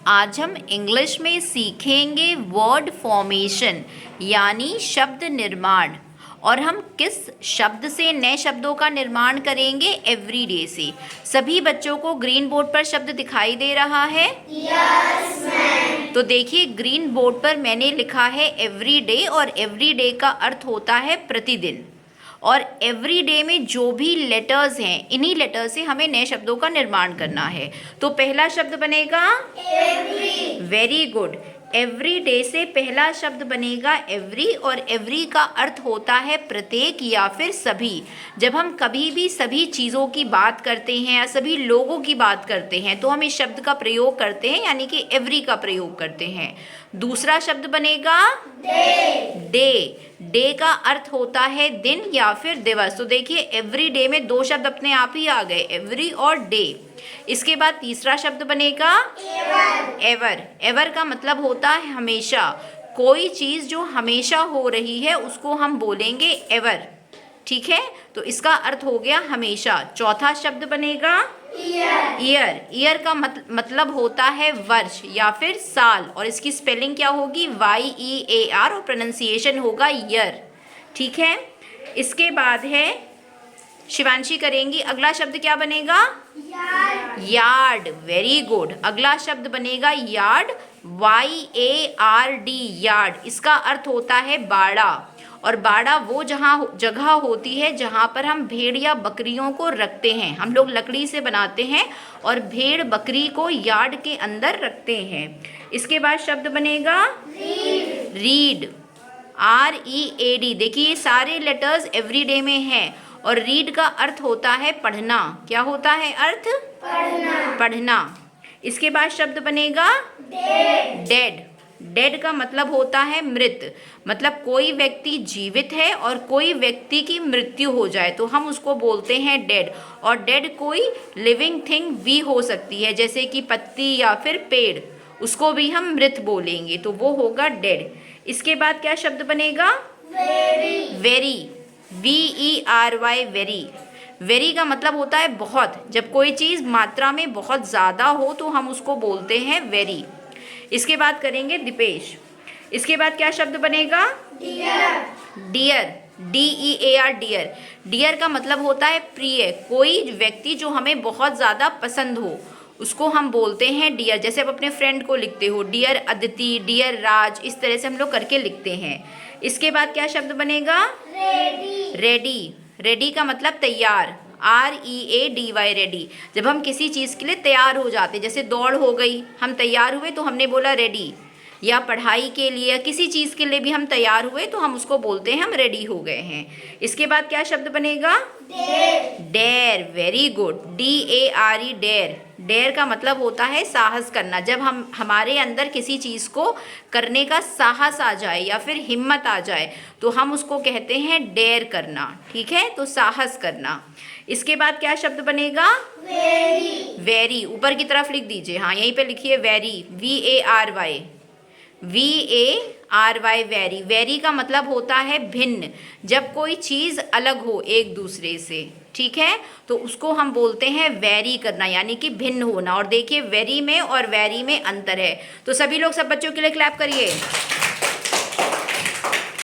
आज हम इंग्लिश में सीखेंगे वर्ड फॉर्मेशन यानी शब्द निर्माण। और हम किस शब्द से नए शब्दों का निर्माण करेंगे? एवरीडे से। सभी बच्चों को ग्रीन बोर्ड पर शब्द दिखाई दे रहा है? Yes ma'am. तो देखिए, ग्रीन बोर्ड पर मैंने लिखा है एवरीडे, और एवरीडे का अर्थ होता है प्रतिदिन। और एवरीडे में जो भी लेटर्स हैं, इन्हीं लेटर से हमें नए शब्दों का निर्माण करना है। तो पहला शब्द बनेगा every. Very good. Every day से पहला शब्द बनेगा एवरी, और एवरी का अर्थ होता है प्रत्येक या फिर सभी। जब हम कभी भी सभी चीज़ों की बात करते हैं या सभी लोगों की बात करते हैं तो हम इस शब्द का प्रयोग करते हैं, यानी कि एवरी का प्रयोग करते हैं। दूसरा शब्द बनेगा डे। डे। डे का अर्थ होता है दिन या फिर दिवस। तो देखिए, एवरी डे में दो शब्द अपने आप ही आ गए, एवरी और डे। इसके बाद तीसरा शब्द बनेगा एवर। एवर। एवर का मतलब होता है हमेशा। कोई चीज़ जो हमेशा हो रही है उसको हम बोलेंगे एवर। ठीक है, तो इसका अर्थ हो गया हमेशा। चौथा शब्द बनेगा ईयर। ईयर। ईयर का मतलब होता है वर्ष या फिर साल, और इसकी स्पेलिंग क्या होगी? YEAR, और प्रोनाउंसिएशन होगा ईयर। ठीक है, इसके बाद है शिवांशी करेंगी। अगला शब्द क्या बनेगा? यार्ड। यार्ड। Very good. अगला शब्द बनेगा यार्ड, YARD, यार्ड। इसका अर्थ होता है बाड़ा, और बाड़ा वो जगह होती है जहाँ पर हम भेड़ या बकरियों को रखते हैं। हम लोग लकड़ी से बनाते हैं और भेड़ बकरी को यार्ड के अंदर रखते हैं। इसके बाद शब्द बनेगा रीड। Read, READ। देखिए, ये सारे लेटर्स एवरीडे में हैं, और रीड का अर्थ होता है पढ़ना। क्या होता है अर्थ? पढ़ना। पढ़ना। इसके बाद शब्द बनेगा डेड। डेड। डेड का मतलब होता है मृत। मतलब कोई व्यक्ति जीवित है और कोई व्यक्ति की मृत्यु हो जाए तो हम उसको बोलते हैं डेड। और डेड कोई लिविंग थिंग भी हो सकती है, जैसे कि पत्ती या फिर पेड़, उसको भी हम मृत बोलेंगे, तो वो होगा डेड। इसके बाद क्या शब्द बनेगा? Very. Very, VERY, very. Very का मतलब होता है बहुत। जब कोई चीज़ मात्रा में बहुत ज़्यादा हो तो हम उसको बोलते हैं वेरी। इसके बाद करेंगे दीपेश। इसके बाद क्या शब्द बनेगा? Dear. Dear, DEAR, dear. Dear का मतलब होता है प्रिय। कोई व्यक्ति जो हमें बहुत ज़्यादा पसंद हो उसको हम बोलते हैं डियर। जैसे आप अपने फ्रेंड को लिखते हो डियर अदिति, डियर राज, इस तरह से हम लोग करके लिखते हैं। इसके बाद क्या शब्द बनेगा? रेडी। रेडी। रेडी का मतलब तैयार, READY, रेडी। जब हम किसी चीज़ के लिए तैयार हो जाते, जैसे दौड़ हो गई, हम तैयार हुए तो हमने बोला रेडी। या पढ़ाई के लिए या किसी चीज़ के लिए भी हम तैयार हुए तो हम उसको बोलते हैं हम रेडी हो गए हैं। इसके बाद क्या शब्द बनेगा? Dare. Dare. Very good. DARE, dare. Dare का मतलब होता है साहस करना। जब हमारे अंदर किसी चीज़ को करने का साहस आ जाए या फिर हिम्मत आ जाए तो हम उसको कहते हैं डेयर करना। ठीक है, तो साहस करना। इसके बाद क्या शब्द बनेगा? वेरी। वेरी। ऊपर की तरफ लिख दीजिए, हाँ यहीं पे लिखिए very, VARY, VARY, very. Very का मतलब होता है भिन्न। जब कोई चीज़ अलग हो एक दूसरे से, ठीक है, तो उसको हम बोलते हैं वेरी करना, यानी कि भिन्न होना। और देखिए, वेरी में और वेरी में अंतर है। तो सभी लोग सब बच्चों के लिए क्लैप करिए।